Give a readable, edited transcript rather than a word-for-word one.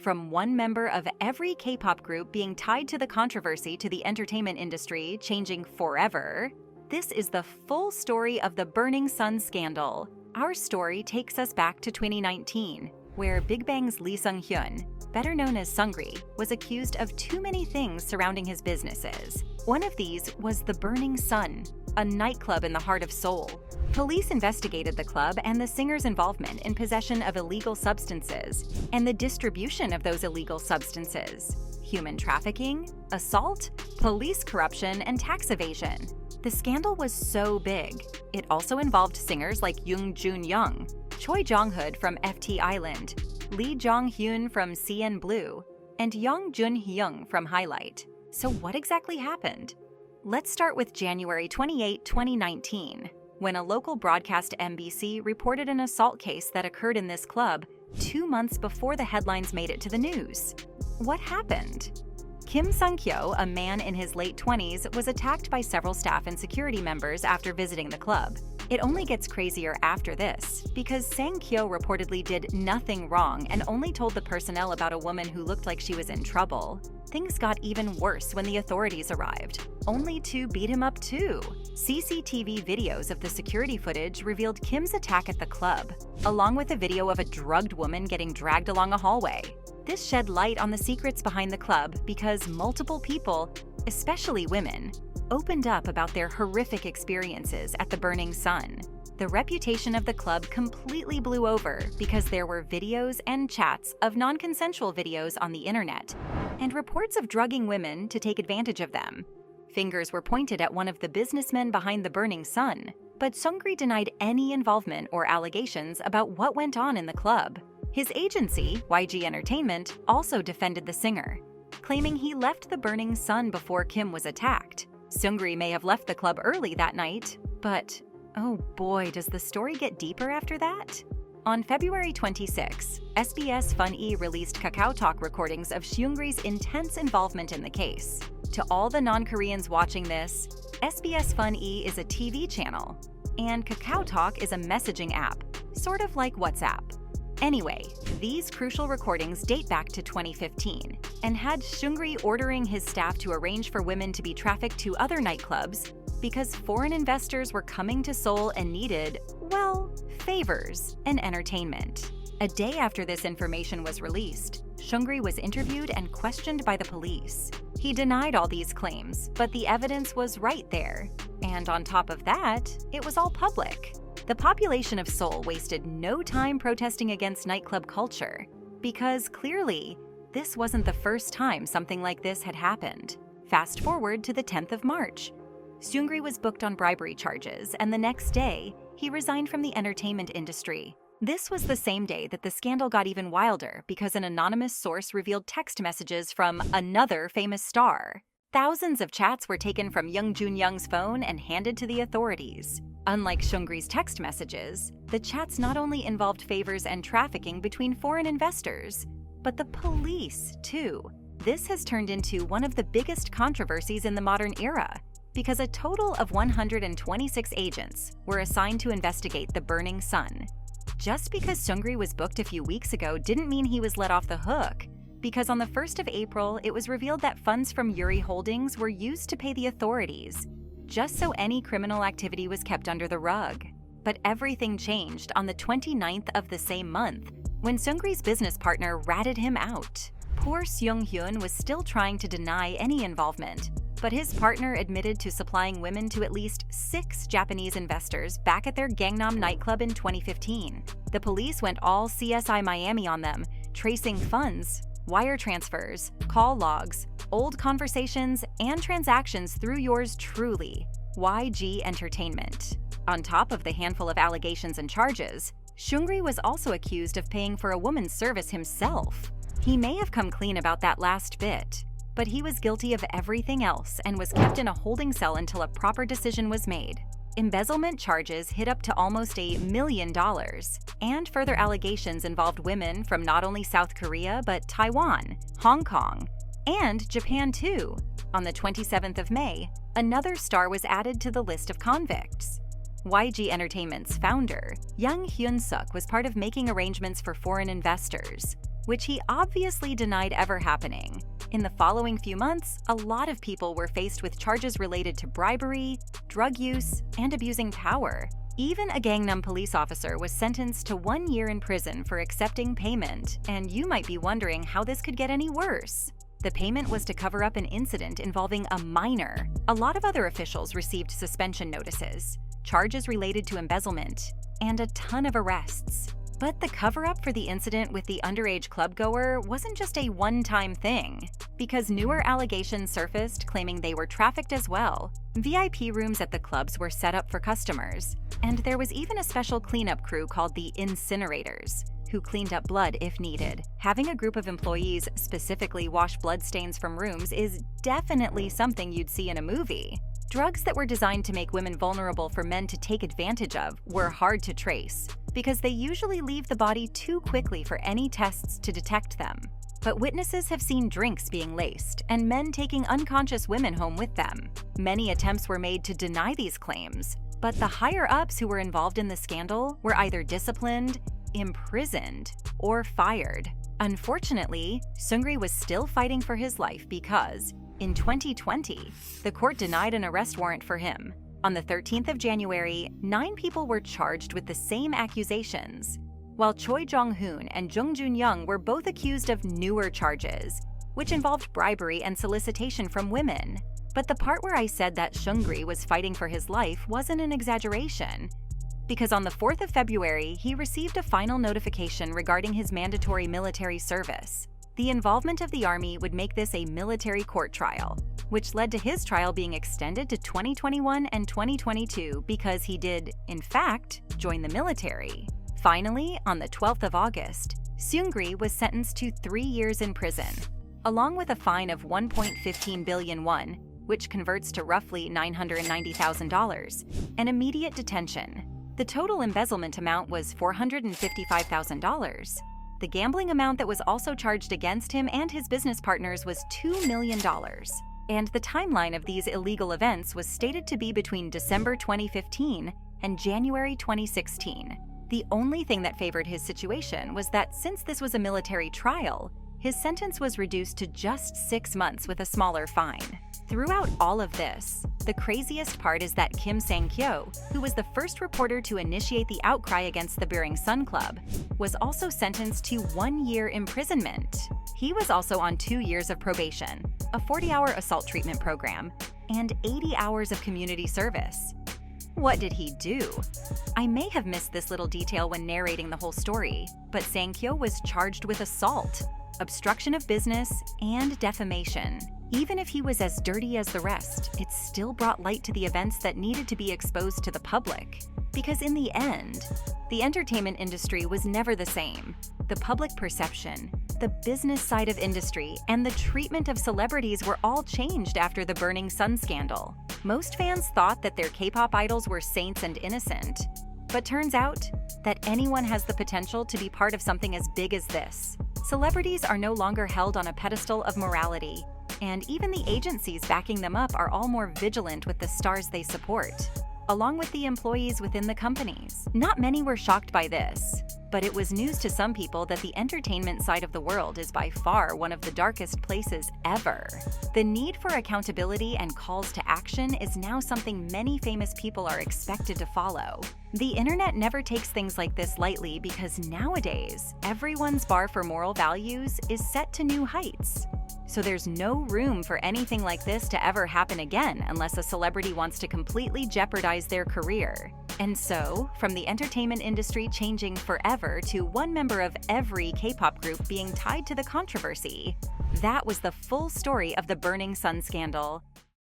From one member of every K-pop group being tied to the controversy to the entertainment industry changing forever, this is the full story of the Burning Sun scandal. Our story takes us back to 2019, where Big Bang's Lee Sung-hyun, better known as Seungri, was accused of too many things surrounding his businesses. One of these was the Burning Sun, a nightclub in the heart of Seoul. Police investigated the club and the singer's involvement in possession of illegal substances and the distribution of those illegal substances, human trafficking, assault, police corruption, and tax evasion. The scandal was so big. It also involved singers like Yoon Jun-young, Choi Jong-hood from FT Island, Lee Jong-hyun from CN Blue, and Young Jun-hyung from Highlight. So what exactly happened? Let's start with January 28, 2019, when a local broadcast MBC reported an assault case that occurred in this club 2 months before the headlines made it to the news. What happened? Kim Sung-kyo, a man in his late 20s, was attacked by several staff and security members after visiting the club. It only gets crazier after this, because Sang-kyo reportedly did nothing wrong and only told the personnel about a woman who looked like she was in trouble. Things got even worse when the authorities arrived, only to beat him up too. CCTV videos of the security footage revealed Kim's attack at the club, along with a video of a drugged woman getting dragged along a hallway. This shed light on the secrets behind the club because multiple people, especially women, opened up about their horrific experiences at the Burning Sun. The reputation of the club completely blew over because there were videos and chats of non-consensual videos on the internet, and reports of drugging women to take advantage of them. Fingers were pointed at one of the businessmen behind the Burning Sun, but Seungri denied any involvement or allegations about what went on in the club. His agency, YG Entertainment, also defended the singer, claiming he left the Burning Sun before Kim was attacked. Seungri may have left the club early that night, but oh boy, does the story get deeper after that? On February 26, SBS Fun-e released Kakao Talk recordings of Seungri's intense involvement in the case. To all the non-Koreans watching this, SBS Fun-e is a TV channel, and Kakao Talk is a messaging app, sort of like WhatsApp. Anyway, these crucial recordings date back to 2015 and had Seungri ordering his staff to arrange for women to be trafficked to other nightclubs because foreign investors were coming to Seoul and needed, well, favors and entertainment. A day after this information was released, Seungri was interviewed and questioned by the police. He denied all these claims, but the evidence was right there. And on top of that, it was all public. The population of Seoul wasted no time protesting against nightclub culture, because clearly, this wasn't the first time something like this had happened. Fast forward to the 10th of March. Seungri was booked on bribery charges, and the next day, he resigned from the entertainment industry. This was the same day that the scandal got even wilder because an anonymous source revealed text messages from another famous star. Thousands of chats were taken from Young Jun-young's phone and handed to the authorities. Unlike Seungri's text messages, the chats not only involved favors and trafficking between foreign investors, but the police, too. This has turned into one of the biggest controversies in the modern era, because a total of 126 agents were assigned to investigate the Burning Sun. Just because Seungri was booked a few weeks ago didn't mean he was let off the hook, because on the 1st of April, it was revealed that funds from Yuri Holdings were used to pay the authorities, just so any criminal activity was kept under the rug. But everything changed on the 29th of the same month, when Seungri's business partner ratted him out. Poor Seung-hyun was still trying to deny any involvement, but his partner admitted to supplying women to at least 6 Japanese investors back at their Gangnam nightclub in 2015. The police went all CSI Miami on them, tracing funds, wire transfers, call logs, old conversations, and transactions through yours truly, YG Entertainment. On top of the handful of allegations and charges, Seungri was also accused of paying for a woman's service himself. He may have come clean about that last bit, but he was guilty of everything else and was kept in a holding cell until a proper decision was made. Embezzlement charges hit up to almost $1 million, and further allegations involved women from not only South Korea but Taiwan, Hong Kong, and Japan too. On the 27th of May, another star was added to the list of convicts. YG Entertainment's founder, Young Hyun-suk, was part of making arrangements for foreign investors. which he obviously denied ever happening. In the following few months, a lot of people were faced with charges related to bribery, drug use, and abusing power. Even a Gangnam police officer was sentenced to 1 year in prison for accepting payment, and you might be wondering how this could get any worse. The payment was to cover up an incident involving a minor. A lot of other officials received suspension notices, charges related to embezzlement, and a ton of arrests. But the cover-up for the incident with the underage clubgoer wasn't just a one-time thing, because newer allegations surfaced claiming they were trafficked as well. VIP rooms at the clubs were set up for customers, and there was even a special cleanup crew called the incinerators, who cleaned up blood if needed. Having a group of employees specifically wash bloodstains from rooms is definitely something you'd see in a movie. Drugs that were designed to make women vulnerable for men to take advantage of were hard to trace, because they usually leave the body too quickly for any tests to detect them. But witnesses have seen drinks being laced and men taking unconscious women home with them. Many attempts were made to deny these claims, but the higher-ups who were involved in the scandal were either disciplined, imprisoned, or fired. Unfortunately, Seungri was still fighting for his life because, in 2020, the court denied an arrest warrant for him. On the 13th of January, 9 people were charged with the same accusations, while Choi Jong-hoon and Jung Jun-young were both accused of newer charges, which involved bribery and solicitation from women. But the part where I said that Seungri was fighting for his life wasn't an exaggeration, because on the 4th of February, he received a final notification regarding his mandatory military service. The involvement of the army would make this a military court trial, which led to his trial being extended to 2021 and 2022 because he did, in fact, join the military. Finally, on the 12th of August, Seungri was sentenced to 3 years in prison, along with a fine of 1.15 billion won, which converts to roughly $990,000, and immediate detention. The total embezzlement amount was $455,000. The gambling amount that was also charged against him and his business partners was $2 million. And the timeline of these illegal events was stated to be between December 2015 and January 2016. The only thing that favored his situation was that since this was a military trial, his sentence was reduced to just 6 months with a smaller fine. Throughout all of this, the craziest part is that Kim Sang-kyo, who was the first reporter to initiate the outcry against the Buring Sun Club, was also sentenced to 1 year imprisonment. He was also on 2 years of probation, a 40-hour assault treatment program, and 80 hours of community service. What did he do? I may have missed this little detail when narrating the whole story, but Sang-kyo was charged with assault, obstruction of business, and defamation. Even if he was as dirty as the rest, it still brought light to the events that needed to be exposed to the public. Because in the end, the entertainment industry was never the same. The public perception, the business side of industry, and the treatment of celebrities were all changed after the Burning Sun scandal. Most fans thought that their K-pop idols were saints and innocent. But turns out that anyone has the potential to be part of something as big as this. Celebrities are no longer held on a pedestal of morality, and even the agencies backing them up are all more vigilant with the stars they support, along with the employees within the companies. Not many were shocked by this, but it was news to some people that the entertainment side of the world is by far one of the darkest places ever. The need for accountability and calls to action is now something many famous people are expected to follow. The internet never takes things like this lightly because nowadays, everyone's bar for moral values is set to new heights. So there's no room for anything like this to ever happen again unless a celebrity wants to completely jeopardize their career. And so, from the entertainment industry changing forever to one member of every K-pop group being tied to the controversy, that was the full story of the Burning Sun scandal.